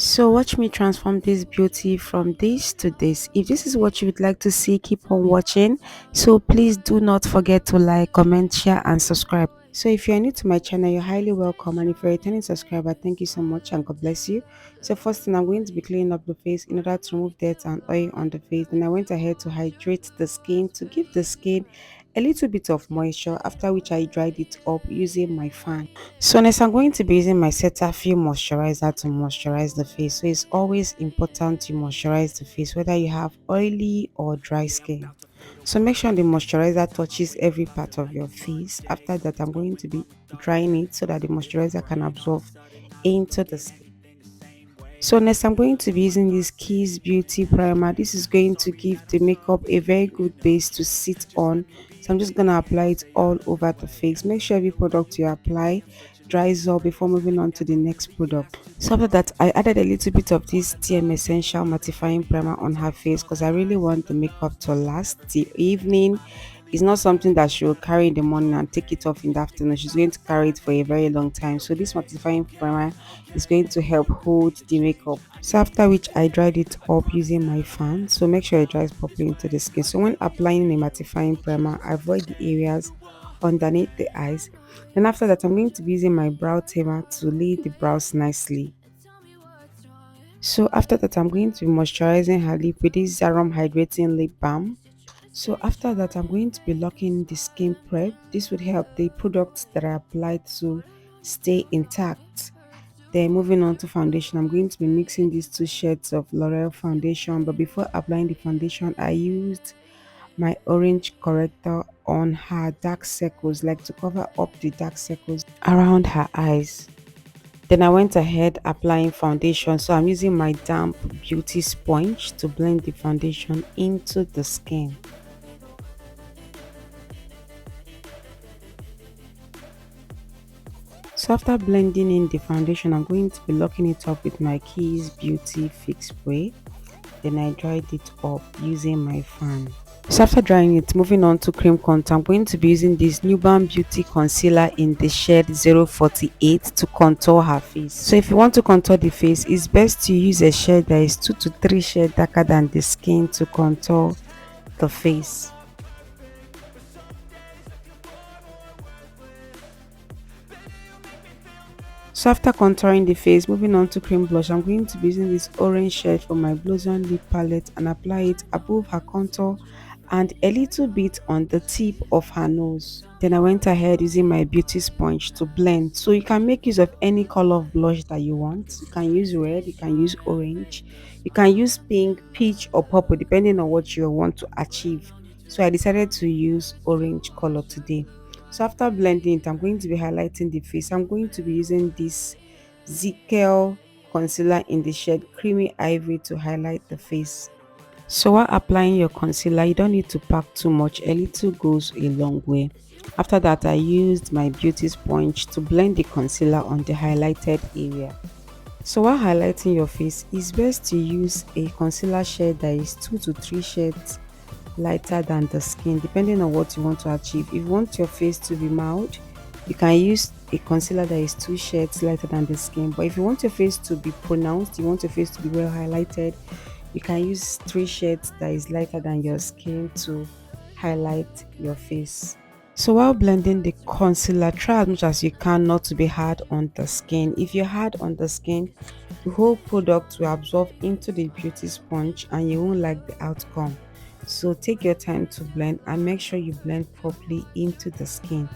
So watch me transform this beauty from this to this. If this is what you would like to see, keep on watching. So please do not forget to like, comment, share and subscribe. So if you're new to my channel, you're highly welcome, and if you're a returning subscriber, thank you so much and God bless you. So first thing, I'm going to be cleaning up the face in order to remove dirt and oil on the face. Then I went ahead to hydrate the skin to give the skin a little bit of moisture, after which I dried it up using my fan. So next I'm going to be using my Cetaphil moisturizer to moisturize the face. So it's always important to moisturize the face whether you have oily or dry skin. So make sure the moisturizer touches every part of your face. After that, I'm going to be drying it so that the moisturizer can absorb into the skin. So next I'm going to be using this Kiss Beauty Primer. This is going to give the makeup a very good base to sit on. So I'm just going to apply it all over the face. Make sure every product you apply dries up before moving on to the next product. So after that, I added a little bit of this TM Essential Matifying Primer on her face because I really want the makeup to last till evening. It's not something that she will carry in the morning and take it off in the afternoon. She's going to carry it for a very long time. So this mattifying primer is going to help hold the makeup. So after which I dried it up using my fan. So make sure it dries properly into the skin. So when applying a mattifying primer, avoid the areas underneath the eyes. Then after that, I'm going to be using my brow tamer to lay the brows nicely. So after that, I'm going to be moisturizing her lip with this Zaron hydrating lip balm. So after that, I'm going to be locking the skin prep. This would help the products that are applied to stay intact. Then moving on to foundation, I'm going to be mixing these two shades of L'Oreal foundation. But before applying the foundation, I used my orange corrector on her dark circles, like to cover up the dark circles around her eyes. Then I went ahead applying foundation. So I'm using my damp beauty sponge to blend the foundation into the skin. So after blending in the foundation, I'm going to be locking it up with my Kiss Beauty Fix Spray. Then I dried it up using my fan. So after drying it, moving on to cream contour, I'm going to be using this Newborn Beauty Concealer in the shade 048 to contour her face. So if you want to contour the face, it's best to use a shade that is 2 to 3 shades darker than the skin to contour the face. So after contouring the face, moving on to cream blush, I'm going to be using this orange shade from my Blossom lip palette and apply it above her contour and a little bit on the tip of her nose. Then I went ahead using my beauty sponge to blend. So you can make use of any color of blush that you want. You can use red, you can use orange, you can use pink, peach or purple depending on what you want to achieve. So I decided to use orange color today. So after blending it, I'm going to be highlighting the face. I'm going to be using this zikel concealer in the shade Creamy Ivory to highlight the face. So while applying your concealer, you don't need to pack too much. A little goes a long way. After that, I used my beauty sponge to blend the concealer on the highlighted area. So while highlighting your face, it's best to use a concealer shade that is 2 to 3 shades lighter than the skin, depending on what you want to achieve. If you want your face to be mild, you can use a concealer that is 2 shades lighter than the skin. But if you want your face to be pronounced, you want your face to be well highlighted, you can use 3 shades that is lighter than your skin to highlight your face. So while blending the concealer, try as much as you can not to be hard on the skin. If you're hard on the skin, the whole product will absorb into the beauty sponge and you won't like the outcome. So take your time to blend and make sure you blend properly into the skin.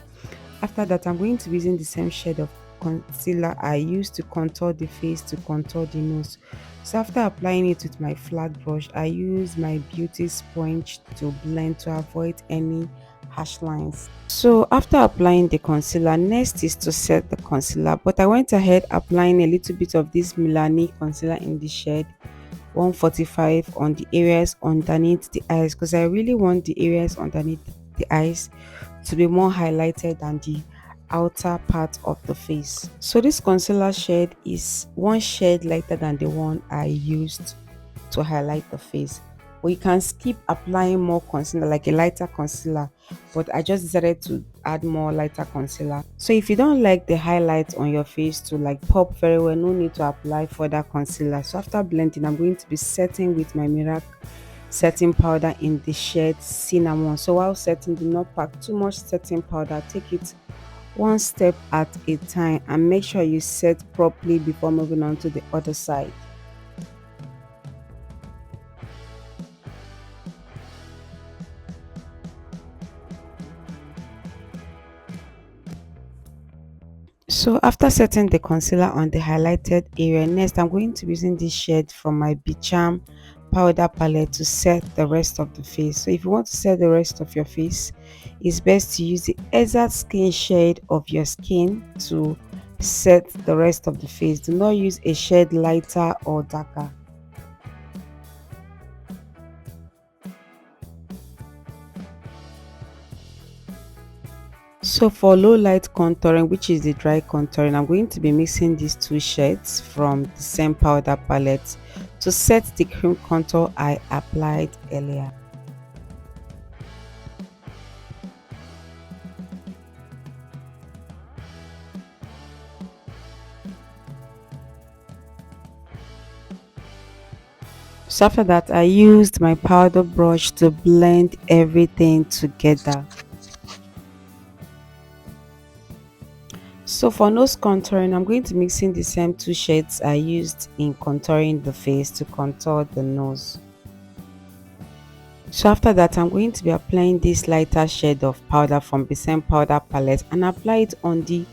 After that, I'm going to be using the same shade of concealer I used to contour the face to contour the nose. So after applying it with my flat brush, I use my beauty sponge to blend to avoid any harsh lines. So after applying the concealer, next is to set the concealer, but I went ahead applying a little bit of this milani concealer in the shade 145 on the areas underneath the eyes, because I really want the areas underneath the eyes to be more highlighted than the outer part of the face. So this concealer shade is one shade lighter than the one I used to highlight the face. But you can skip applying more concealer, like a lighter concealer, but I just decided to add more lighter concealer. So if you don't like the highlights on your face to like pop very well, no need to apply further concealer. So after blending, I'm going to be setting with my Merak setting powder in the shade Cinnamon. So while setting, do not pack too much setting powder. Take it one step at a time and make sure you set properly before moving on to the other side. So after setting the concealer on the highlighted area, next I'm going to be using this shade from my Becharm powder palette to set the rest of the face. So if you want to set the rest of your face, it's best to use the exact skin shade of your skin to set the rest of the face. Do not use a shade lighter or darker. So for low light contouring, which is the dry contouring, I'm going to be mixing these two shades from the same powder palette to set the cream contour I applied earlier. So after that, I used my powder brush to blend everything together. So for nose contouring, I'm going to mix in the same two shades I used in contouring the face to contour the nose. So after that, I'm going to be applying this lighter shade of powder from the same powder palette and apply it on the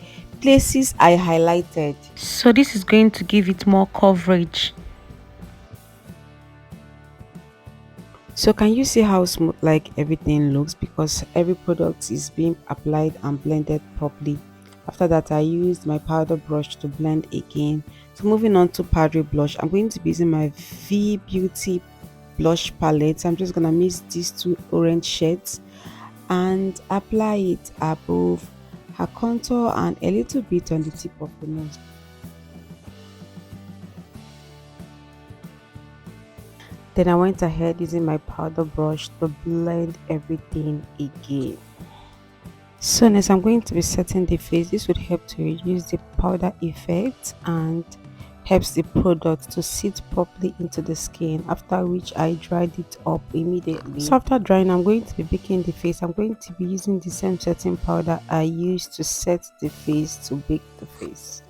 places I highlighted. So this is going to give it more coverage. So can you see how smooth like everything looks, because every product is being applied and blended properly. After that, I used my powder brush to blend again. So moving on to powdery blush, I'm going to be using my veebeauty blush palette. I'm just gonna mix these two orange shades and apply it above her contour and a little bit on the tip of the nose. Then I went ahead using my powder brush to blend everything again. So next I'm going to be setting the face. This would help to reduce the powder effect and helps the product to sit properly into the skin, after which I dried it up immediately. So after drying, I'm going to be baking the face. I'm going to be using the same setting powder I used to set the face to bake the face.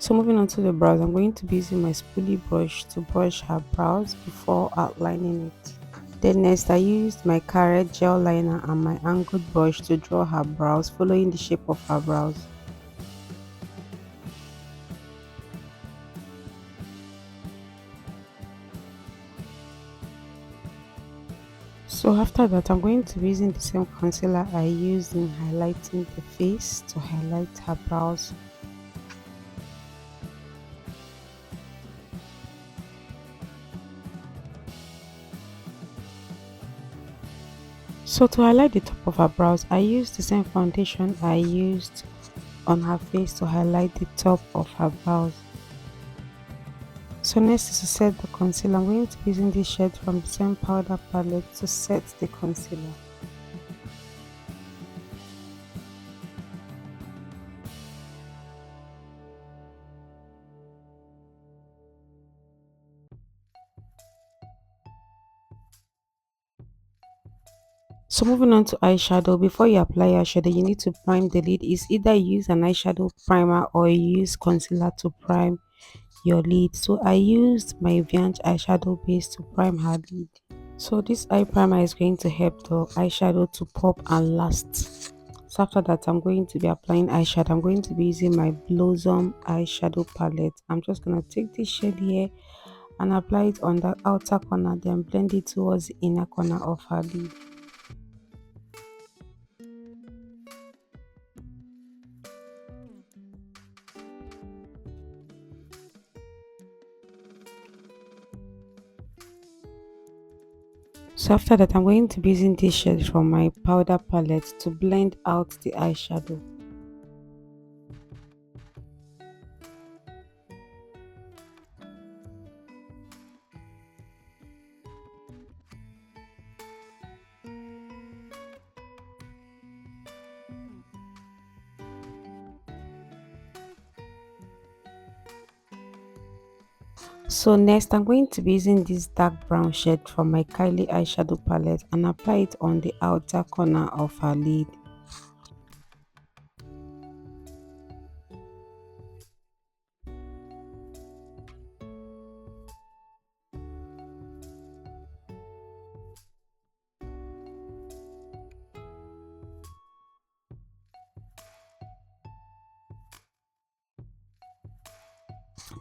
So moving on to the brows, I'm going to be using my spoolie brush to brush her brows before outlining it. Then next, I used my carrot gel liner and my angled brush to draw her brows, following the shape of her brows. So after that, I'm going to be using the same concealer I used in highlighting the face to highlight her brows. So to highlight the top of her brows, I used the same foundation I used on her face to highlight the top of her brows. So next is to set the concealer. I'm going to be using this shade from the same powder palette to set the concealer. So moving on to eyeshadow, before you apply eyeshadow, you need to prime the lid. It's either you use an eyeshadow primer or you use concealer to prime your lid. So I used my Viange eyeshadow base to prime her lid. So this eye primer is going to help the eyeshadow to pop and last. So after that, I'm going to be applying eyeshadow. I'm going to be using my Blossom eyeshadow palette. I'm just going to take this shade here and apply it on the outer corner, then blend it towards the inner corner of her lid. So after that, I'm going to be using this shade from my powder palette to blend out the eyeshadow. So next I'm going to be using this dark brown shade from my Kylie eyeshadow palette and apply it on the outer corner of her lid.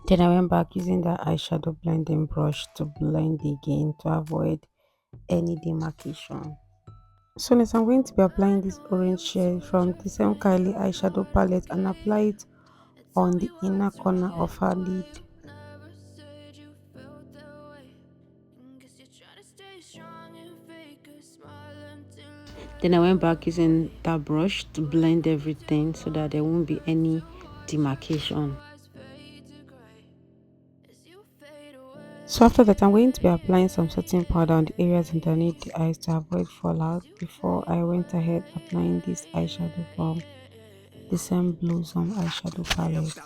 Then I went back using the eyeshadow blending brush to blend again to avoid any demarcation. So next I'm going to be applying this orange shade from the same Kylie eyeshadow palette and apply it on the inner corner of her lid. Then I went back using that brush to blend everything so that there won't be any demarcation. So after that, I'm going to be applying some setting powder on the areas underneath the eyes to avoid fallout before I went ahead applying this eyeshadow from the same Blossom Eyeshadow palette.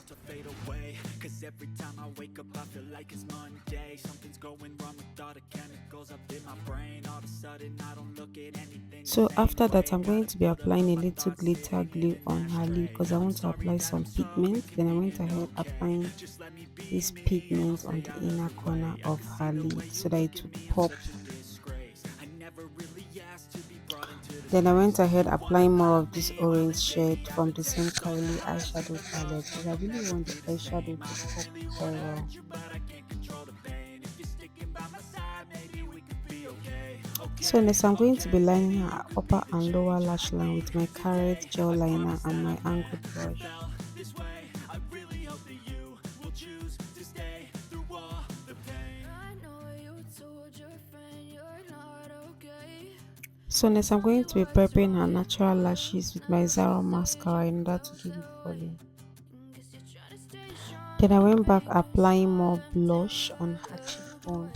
Every time I wake up I feel like it's Monday. Something's going wrong with all the chemicals up in my brain. All of a sudden I don't look at anything. So after that I'm going to be applying a little glitter glue on her lid because I want to apply some pigment. Then I went ahead applying this pigment on the inner corner of her lid so that it would pop. Then I went ahead applying more of this orange shade from the same Kylie eyeshadow palette because I really want the eyeshadow to pop very well. So next I'm going to be lining her upper and lower lash line with my carrot gel liner and my angled brush. So next I'm going to be prepping her natural lashes with my Zaron mascara in order to give it volume. Then I went back applying more blush on her cheekbone.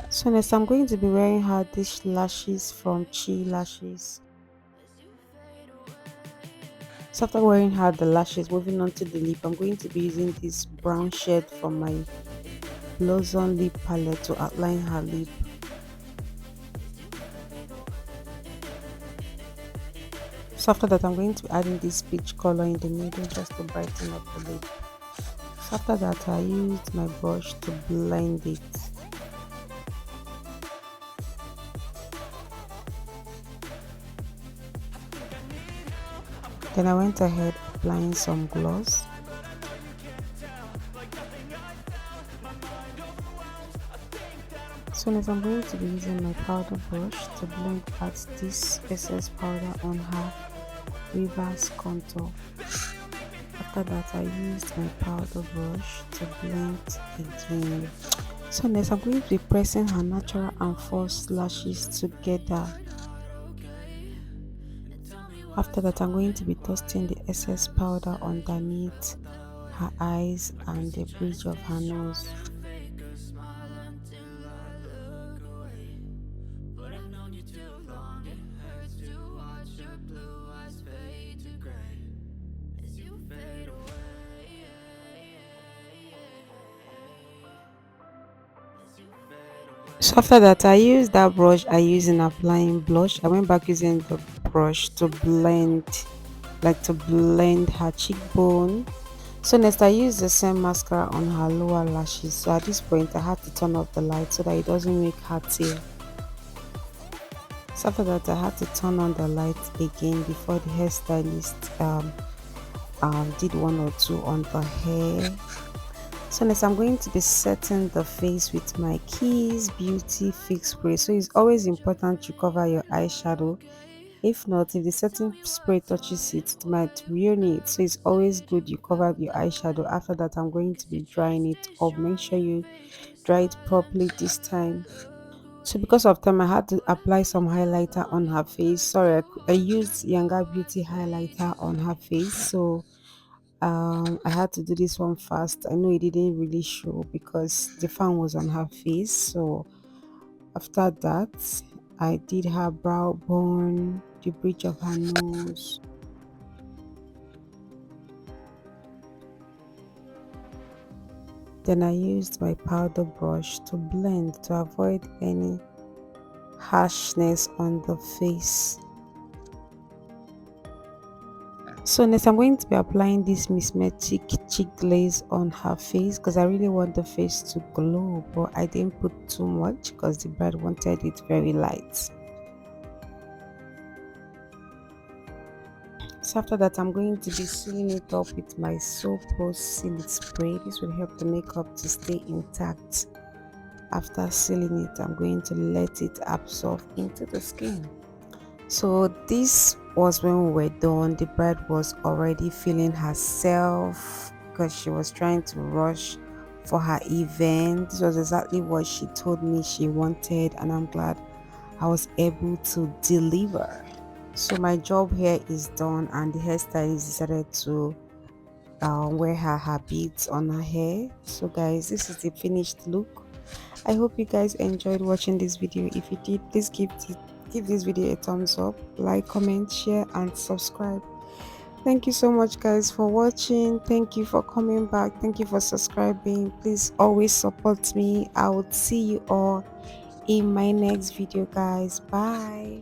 So next I'm going to be wearing her these lashes from Chi Lashes. So after wearing her the lashes, moving on to the lip, I'm going to be using this brown shade from my Blossom lip palette to outline her lip. So after that I'm going to be adding this peach color in the middle just to brighten up the lip. So after that I used my brush to blend it. Then I went ahead applying some gloss. So next I'm going to be using my powder brush to blend out this excess powder on her reverse contour. After that I used my powder brush to blend again. So next I'm going to be pressing her natural and false lashes together. After that I'm going to be dusting the excess powder underneath her eyes and the bridge of her nose. So after that I used that brush I used in applying blush. I went back using the brush to blend her cheekbone. So next I used the same mascara on her lower lashes. So at this point I had to turn off the light so that it doesn't make her tear. So after that I had to turn on the light again before the hairstylist did one or two on the hair. So next I'm going to be setting the face with my Keys Beauty Fix Spray. So it's always important to cover your eyeshadow. If not, if the setting spray touches it, it might ruin it. So it's always good you cover your eyeshadow. After that I'm going to be drying it up. Make sure you dry it properly this time. So because of time I had to apply some highlighter on her face. Sorry, I used Younger Beauty highlighter on her face. So I had to do this one fast. I know it didn't really show because the fan was on her face. So after that I did her brow bone, the bridge of her nose. Then I used my powder brush to blend to avoid any harshness on the face. So next I'm going to be applying this mismatic cheek glaze on her face because I really want the face to glow, but I didn't put too much because the bride wanted it very light. So after that, I'm going to be sealing it up with my Soap Rose Seal It Spray. This will help the makeup to stay intact. After sealing it, I'm going to let it absorb into the skin. So this was when we were done. The bride was already feeling herself because she was trying to rush for her event. This was exactly what she told me she wanted, and I'm glad I was able to deliver. So my job here is done, and the hairstylist decided to wear her beads on her hair. So guys, this is the finished look. I hope you guys enjoyed watching this video. If you did, please give this video a thumbs up, like, comment, share, and subscribe. Thank you so much guys for watching. Thank you for coming back. Thank you for subscribing. Please always support me. I will see you all in my next video guys. Bye.